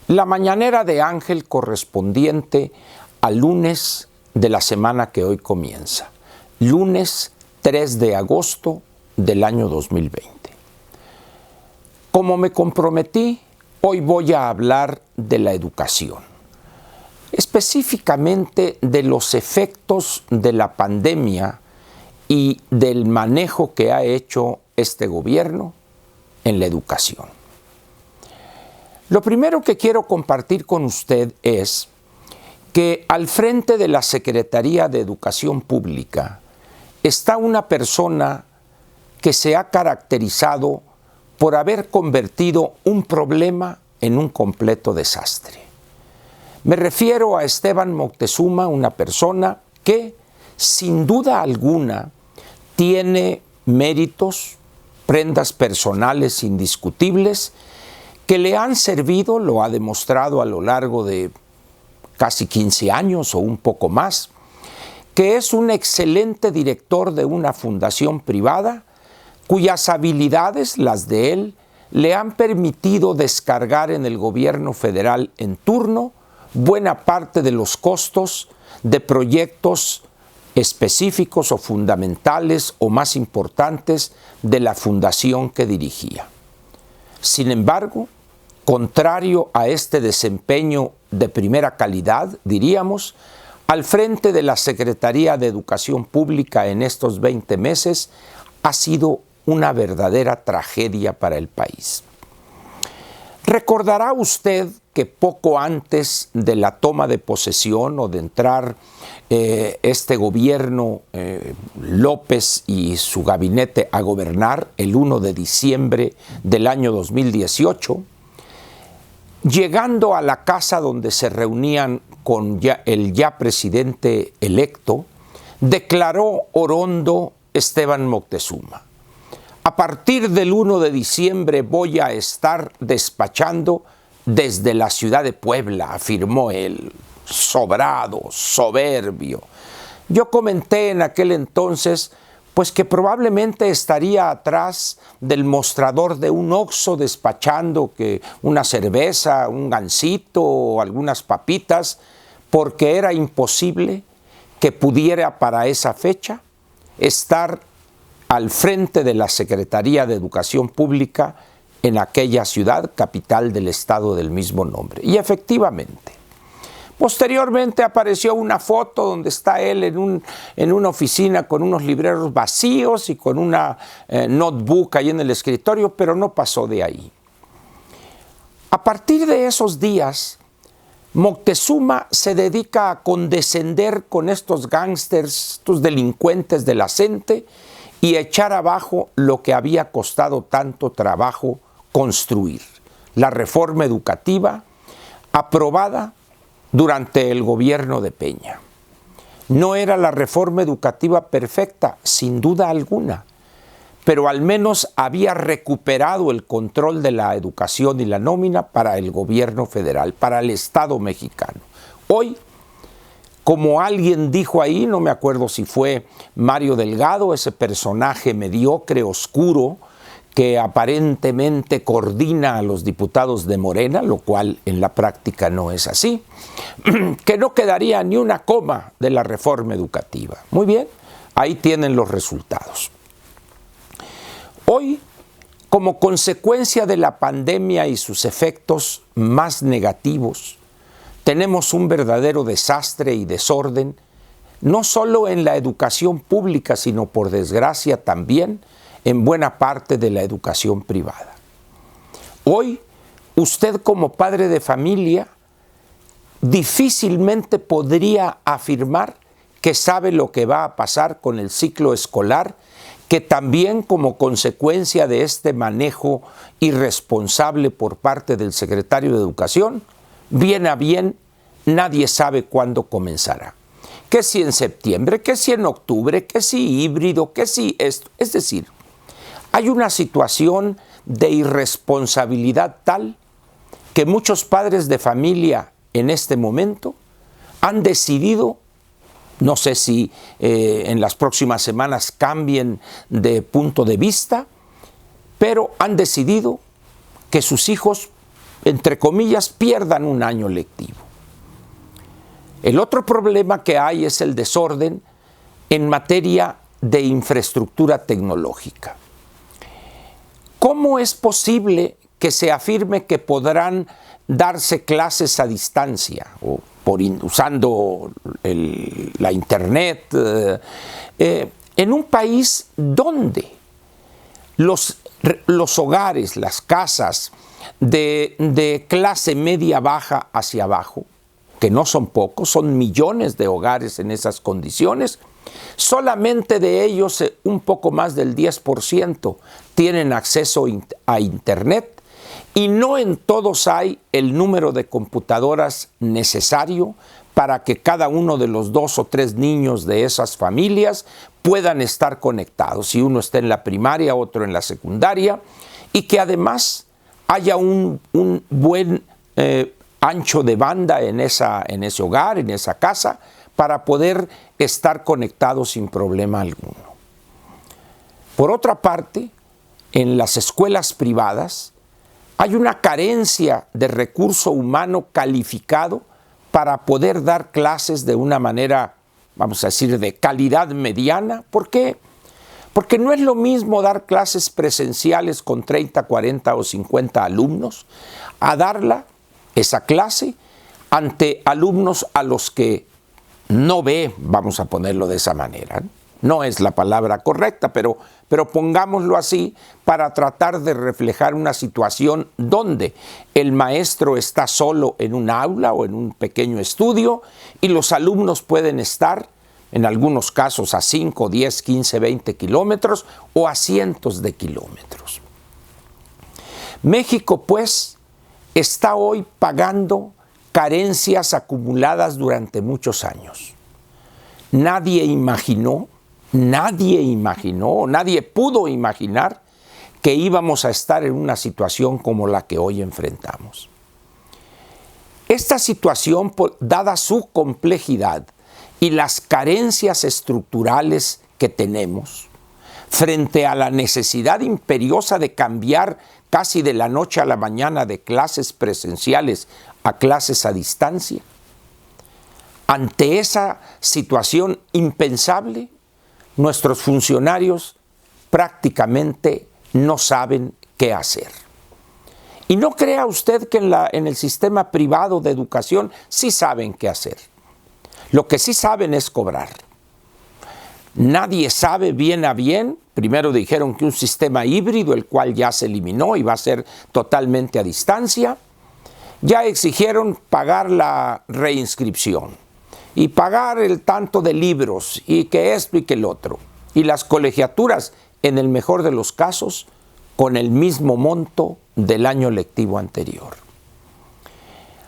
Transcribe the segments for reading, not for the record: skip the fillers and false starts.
La mañanera de Ángel correspondiente al lunes de la semana que hoy comienza, lunes 3 de agosto del año 2020. Como me comprometí, hoy voy a hablar de la educación, específicamente de los efectos de la pandemia y del manejo que ha hecho este gobierno en la educación. Lo primero que quiero compartir con usted es que al frente de la Secretaría de Educación Pública está una persona que se ha caracterizado por haber convertido un problema en un completo desastre. Me refiero a Esteban Moctezuma, una persona que, sin duda alguna, tiene méritos, prendas personales indiscutibles, que le han servido, lo ha demostrado a lo largo de casi 15 años o un poco más, que es un excelente director de una fundación privada cuyas habilidades, las de él, le han permitido descargar en el gobierno federal en turno buena parte de los costos de proyectos específicos o fundamentales o más importantes de la fundación que dirigía. Sin embargo, contrario a este desempeño de primera calidad, diríamos, al frente de la Secretaría de Educación Pública en estos 20 meses ha sido una verdadera tragedia para el país. Recordará usted que poco antes de la toma de posesión o de entrar este gobierno López y su gabinete a gobernar el 1 de diciembre del año 2018, llegando a la casa donde se reunían con el ya presidente electo, declaró orondo Esteban Moctezuma: a partir del 1 de diciembre voy a estar despachando desde la ciudad de Puebla, afirmó él, sobrado, soberbio. Yo comenté en aquel entonces pues que probablemente estaría atrás del mostrador de un Oxxo despachando que una cerveza, un gansito o algunas papitas, porque era imposible que pudiera para esa fecha estar al frente de la Secretaría de Educación Pública en aquella ciudad, capital del estado del mismo nombre. Y efectivamente, posteriormente apareció una foto donde está él en una oficina con unos libreros vacíos y con una notebook ahí en el escritorio, pero no pasó de ahí. A partir de esos días, Moctezuma se dedica a condescender con estos gángsters, estos delincuentes de la CENTE, y echar abajo lo que había costado tanto trabajo construir, la reforma educativa aprobada durante el gobierno de Peña. No era la reforma educativa perfecta, sin duda alguna, pero al menos había recuperado el control de la educación y la nómina para el gobierno federal, para el Estado mexicano. Hoy, como alguien dijo ahí, no me acuerdo si fue Mario Delgado, ese personaje mediocre, oscuro, que aparentemente coordina a los diputados de Morena, lo cual en la práctica no es así, que no quedaría ni una coma de la reforma educativa. Muy bien, ahí tienen los resultados. Hoy, como consecuencia de la pandemia y sus efectos más negativos, tenemos un verdadero desastre y desorden, no solo en la educación pública, sino por desgracia también en buena parte de la educación privada. Hoy, usted como padre de familia difícilmente podría afirmar que sabe lo que va a pasar con el ciclo escolar, que también como consecuencia de este manejo irresponsable por parte del secretario de Educación, bien a bien, nadie sabe cuándo comenzará. Que si en septiembre, que si en octubre, que si híbrido, que si esto. Es decir, hay una situación de irresponsabilidad tal que muchos padres de familia en este momento han decidido, no sé si en las próximas semanas cambien de punto de vista, pero han decidido que sus hijos entre comillas, pierdan un año lectivo. El otro problema que hay es el desorden en materia de infraestructura tecnológica. ¿Cómo es posible que se afirme que podrán darse clases a distancia o usando la internet en un país donde los hogares, las casas de clase media baja hacia abajo, que no son pocos, son millones de hogares en esas condiciones, solamente de ellos un poco más del 10% tienen acceso a internet y no en todos hay el número de computadoras necesario para que cada uno de los 2 o 3 niños de esas familias puedan estar conectados. Si uno está en la primaria, otro en la secundaria, y que además haya un buen ancho de banda en ese hogar, en esa casa, para poder estar conectados sin problema alguno. Por otra parte, en las escuelas privadas hay una carencia de recurso humano calificado para poder dar clases de una manera, vamos a decir, de calidad mediana. ¿Por qué? Porque no es lo mismo dar clases presenciales con 30, 40 o 50 alumnos a darla, esa clase, ante alumnos a los que no ve, vamos a ponerlo de esa manera. No es la palabra correcta, pero pongámoslo así para tratar de reflejar una situación donde el maestro está solo en un aula o en un pequeño estudio y los alumnos pueden estar, en algunos casos, a 5, 10, 15, 20 kilómetros o a cientos de kilómetros. México, pues, está hoy pagando carencias acumuladas durante muchos años. Nadie pudo imaginar que íbamos a estar en una situación como la que hoy enfrentamos. Esta situación, dada su complejidad y las carencias estructurales que tenemos, frente a la necesidad imperiosa de cambiar casi de la noche a la mañana de clases presenciales a clases a distancia, ante esa situación impensable, nuestros funcionarios prácticamente no saben qué hacer. Y no crea usted que en el sistema privado de educación sí saben qué hacer. Lo que sí saben es cobrar. Nadie sabe bien a bien. Primero dijeron que un sistema híbrido, el cual ya se eliminó y va a ser totalmente a distancia. Ya exigieron pagar la reinscripción y pagar el tanto de libros y que esto y que el otro. Y las colegiaturas, en el mejor de los casos, con el mismo monto del año lectivo anterior.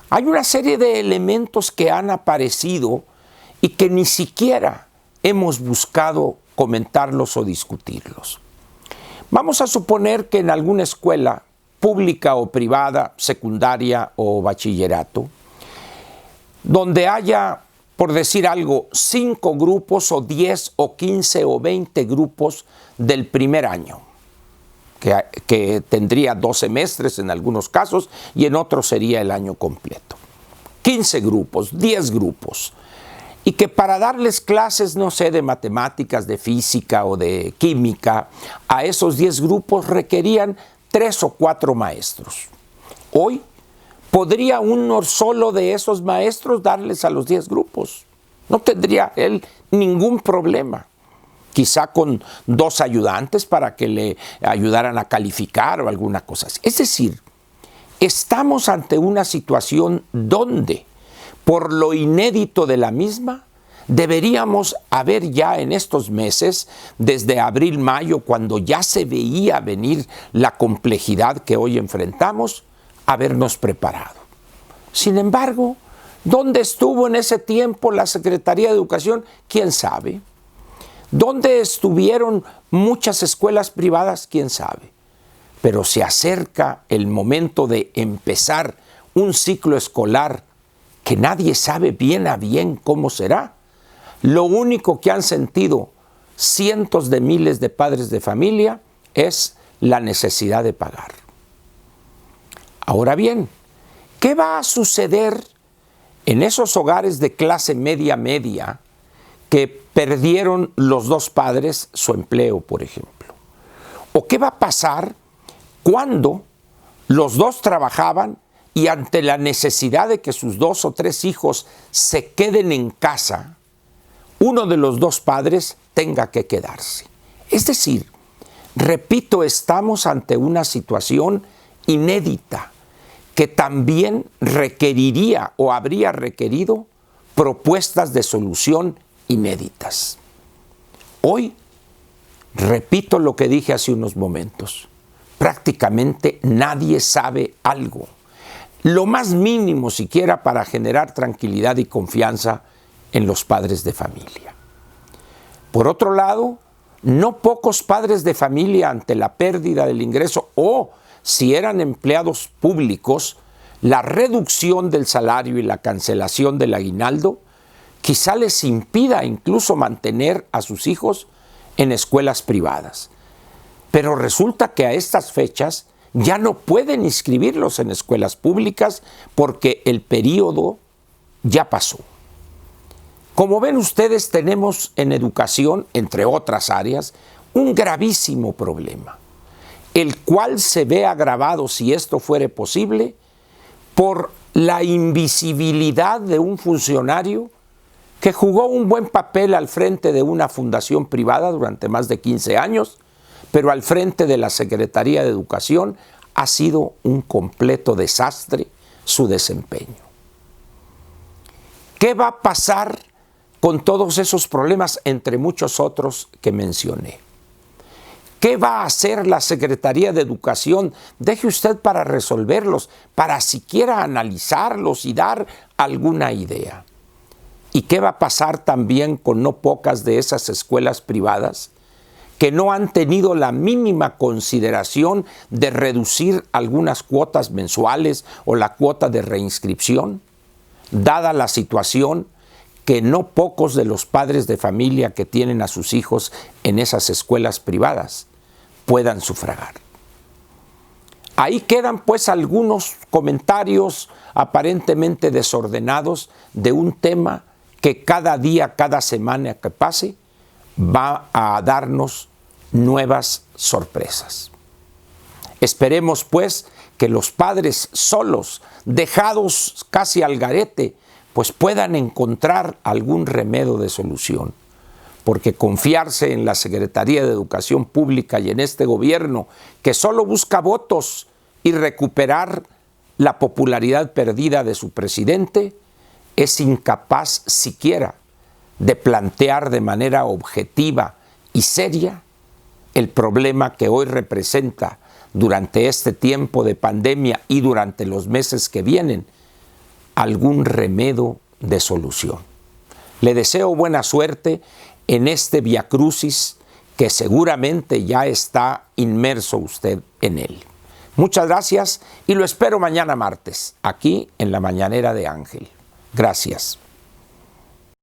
Hay una serie de elementos que han aparecido y que ni siquiera hemos buscado comentarlos o discutirlos. Vamos a suponer que en alguna escuela pública o privada, secundaria o bachillerato, donde haya, por decir algo, 5 grupos o 10 o 15 o 20 grupos del primer año, que tendría 2 semestres en algunos casos y en otros sería el año completo. 15 grupos, 10 grupos. Y que para darles clases, no sé, de matemáticas, de física o de química, a esos 10 grupos requerían 3 o 4 maestros. Hoy podría uno solo de esos maestros darles a los 10 grupos. No tendría él ningún problema. Quizá con 2 ayudantes para que le ayudaran a calificar o alguna cosa así. Es decir, estamos ante una situación donde, por lo inédito de la misma, deberíamos haber ya en estos meses, desde abril, mayo, cuando ya se veía venir la complejidad que hoy enfrentamos, habernos preparado. Sin embargo, ¿dónde estuvo en ese tiempo la Secretaría de Educación? ¿Quién sabe? ¿Dónde estuvieron muchas escuelas privadas? ¿Quién sabe? Pero se acerca el momento de empezar un ciclo escolar que nadie sabe bien a bien cómo será. Lo único que han sentido cientos de miles de padres de familia es la necesidad de pagar. Ahora bien, ¿qué va a suceder en esos hogares de clase media que perdieron los dos padres su empleo, por ejemplo? ¿O qué va a pasar cuando los dos trabajaban y ante la necesidad de que sus 2 o 3 hijos se queden en casa, uno de los dos padres tenga que quedarse? Es decir, repito, estamos ante una situación inédita que también requeriría o habría requerido propuestas de solución inéditas. Hoy, repito lo que dije hace unos momentos, prácticamente nadie sabe algo, lo más mínimo siquiera para generar tranquilidad y confianza en los padres de familia. Por otro lado, no pocos padres de familia ante la pérdida del ingreso o, si eran empleados públicos, la reducción del salario y la cancelación del aguinaldo, quizá les impida incluso mantener a sus hijos en escuelas privadas. Pero resulta que a estas fechas ya no pueden inscribirlos en escuelas públicas porque el periodo ya pasó. Como ven ustedes, tenemos en educación, entre otras áreas, un gravísimo problema, el cual se ve agravado, si esto fuere posible, por la invisibilidad de un funcionario que jugó un buen papel al frente de una fundación privada durante más de 15 años, pero al frente de la Secretaría de Educación ha sido un completo desastre su desempeño. ¿Qué va a pasar con todos esos problemas, entre muchos otros que mencioné? ¿Qué va a hacer la Secretaría de Educación? Deje usted para resolverlos, para siquiera analizarlos y dar alguna idea. ¿Y qué va a pasar también con no pocas de esas escuelas privadas que no han tenido la mínima consideración de reducir algunas cuotas mensuales o la cuota de reinscripción, dada la situación que no pocos de los padres de familia que tienen a sus hijos en esas escuelas privadas puedan sufragar? Ahí quedan pues algunos comentarios aparentemente desordenados de un tema que cada día, cada semana que pase, va a darnos nuevas sorpresas. Esperemos pues que los padres solos, dejados casi al garete, pues puedan encontrar algún remedio de solución, porque confiarse en la Secretaría de Educación Pública y en este gobierno que solo busca votos y recuperar la popularidad perdida de su presidente, es incapaz siquiera de plantear de manera objetiva y seria el problema que hoy representa durante este tiempo de pandemia y durante los meses que vienen algún remedio de solución. Le deseo buena suerte en este viacrucis que seguramente ya está inmerso usted en él. Muchas gracias y lo espero mañana martes, aquí en la Mañanera de Ángel. Gracias.